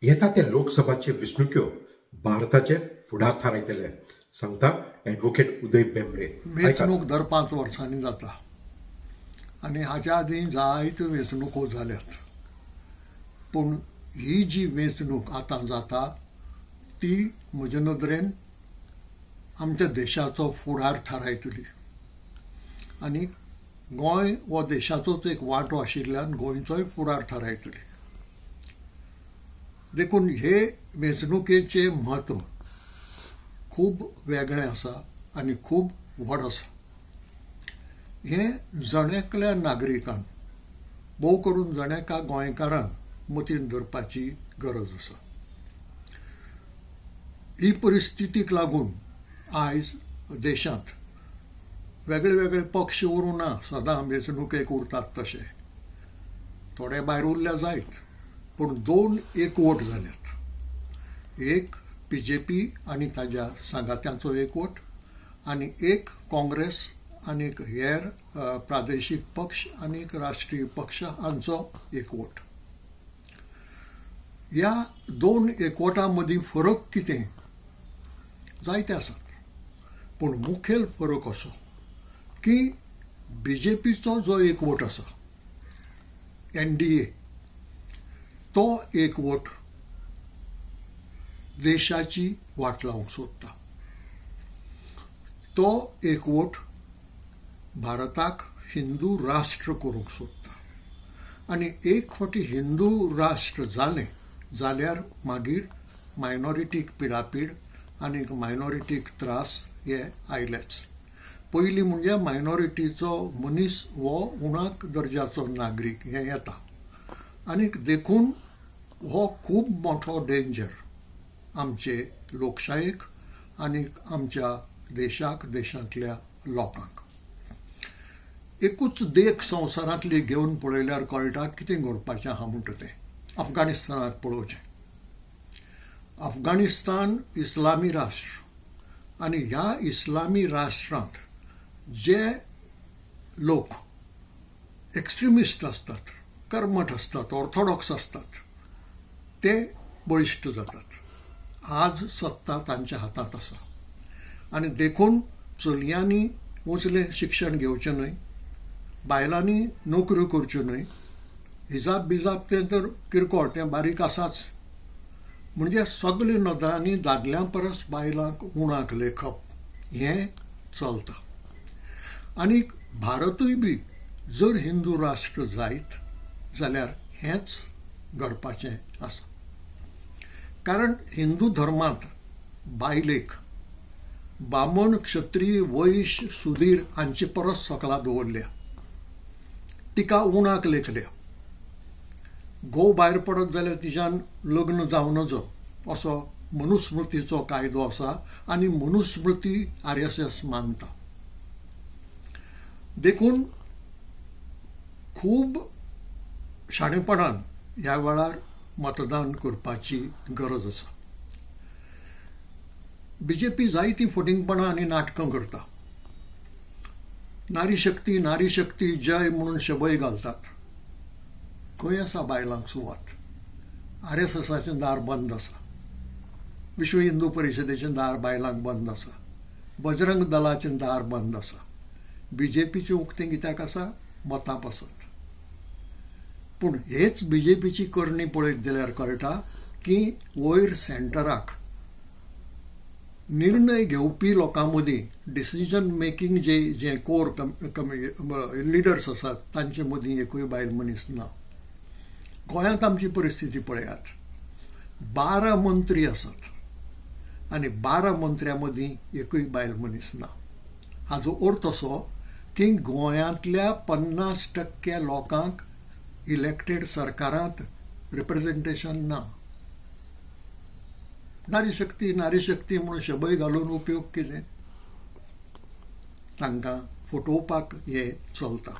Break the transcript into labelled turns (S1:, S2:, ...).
S1: येता ते लोकसभाचे वेंचणुक्यो भारताचे फुडार थारायतले, सांगता ॲडव्होकेट उदय भेंब्रे.
S2: वेंचणूक दर 5 वर्सांनी जाता आनी हाच्या आदीं जायत्यो वेंचणुको जाल्यात. पूण ही जी वेंचणूक आतां जाता ती म्हजे नदरेन आमच्या देशाचो फुडार थारायतली. आनी गोंय हो देशाचोच एक वांटो आशिल्ल्यान गोंयचोय फुडार थारायतली. देखून हे वेंचणुकेचें म्हत्व खूब वेगळें आसा आनी खूब व्हड आसा. हें जणेकल्या नागरिकांक, भोव करून जणेका गोंयकारांक मतींत धरपाची गरज आसा. ही परिस्थितीक लागून आयज देशांत वेगळे वेगळे पक्ष उरूं ना, सदां वेंचणुकेक उरतात तशे. थोडे भायर उरल्या जायत, पूण 2 एकवट जाल्यात. एक BJP आनी ताच्या सांगात्यांचो एकवट, आनी एक काँग्रेस आनी हेर प्रादेशीक पक्ष आनी राष्ट्रीय पक्ष हांचो एकवट. ह्या 2 एकवटां मदीं फरक कितें? जायते आसात, पूण मुखेल फरक असो की BJPचो जो एकवट आसा, NDA, तो एकवट देशाची वाट लावंक सोदता. तो एकवट भारताक हिंदू राष्ट्र करूंक सोदता. आनी एक फावटी हिंदू राष्ट्र जालें जाल्यार मागीर मायनॉरिटीक पिडापीड आनी मायनॉरिटीक त्रास हे आयलेच. पयलीं म्हणजे मायनॉरिटीचो मनीस हो उणाक दर्जाचो नागरीक हें येता. आनीक देखून हो खूब मोठो डेंजर आमचे लोकशायेक आनी आमच्या देशाक, देशांतल्या लोकांक. एकूच देख संवसारांतली घेवन पळयल्यार कळटा कितें घडपाचें आहा म्हणटा तें. अफगाणिस्तानाक पळोवचें. अफगाणिस्तान इस्लामी राष्ट्र, आनी ह्या इस्लामी राष्ट्रांत जे लोक एक्स्ट्रिमिस्ट आसतात, कर्मठ आसतात, ऑर्थोडॉक्स आसतात, ते बळिश्ट जातात. आज सत्ता तांच्या हातांत आसा. आनी देखून चलयांनी उंचलें शिक्षण घेवचें न्हय, बायलांनी नोकऱ्यो करच्यो न्हय. हिजाब तें तर किरकोळ, तें बारीक आसाच. म्हणजे सगळे नदरांनी दादल्यां परस बायलांक उणाक लेखप हें चलता. आनीक भारतूय बी जर हिंदू राष्ट्र जायत जाल्यार हेंच घडपाचें आसा. कारण हिंदू धर्मांत बायलेक बामण, क्षत्रीय, वैश्य, सुधीर हांचे परस सकला दवरल्या. तिका उणाक लेखल्या. घोव भायर पडत जाल्यार तिच्यान लग्न जावं नजो असो मनुस्मृतीचो कायदो आसा. आनी मनुस्मृती RSS मानता. देखून खूब शाणेपणान ह्या वेळार मतदान करपाची गरज आसा. BJP जायतीं फटिंगपणां आनी नाटकां करता. नारी शक्ती जय म्हणून शबय घालतात. खंय आसा बायलांक सुवात? RSSचें दार बंद आसा. विश्व हिंदू परिशदेचें दार बायलांक बंद आसा. बजरंग दलाचें दार बंद आसा. BJPचें उक्तें कित्याक आसा? मतां पासत. पूण हेच BJPची करणी पळयत जाल्यार कळटा की वयर सेंटराक निर्णय घेवपी लोकां मदीं, डिसिजन मेकींग जे कोर लिडर्स आसात तांचे मदीं एकूय बायल मनीस ना. गोंयांत आमची परिस्थिती पळयात. 12 मंत्री आसात आनी 12 मंत्र्यां मदीं एकूय बायल मनीस ना. हाचो अर्थ असो की गोंयांतल्या 50% लोकांक इलेक्टेड सरकारांत रिप्रेझेंटेशन ना. नारी शक्ती म्हणून शबय घालून उपयोग कितें? तांकां फटोवपाक हें चलता.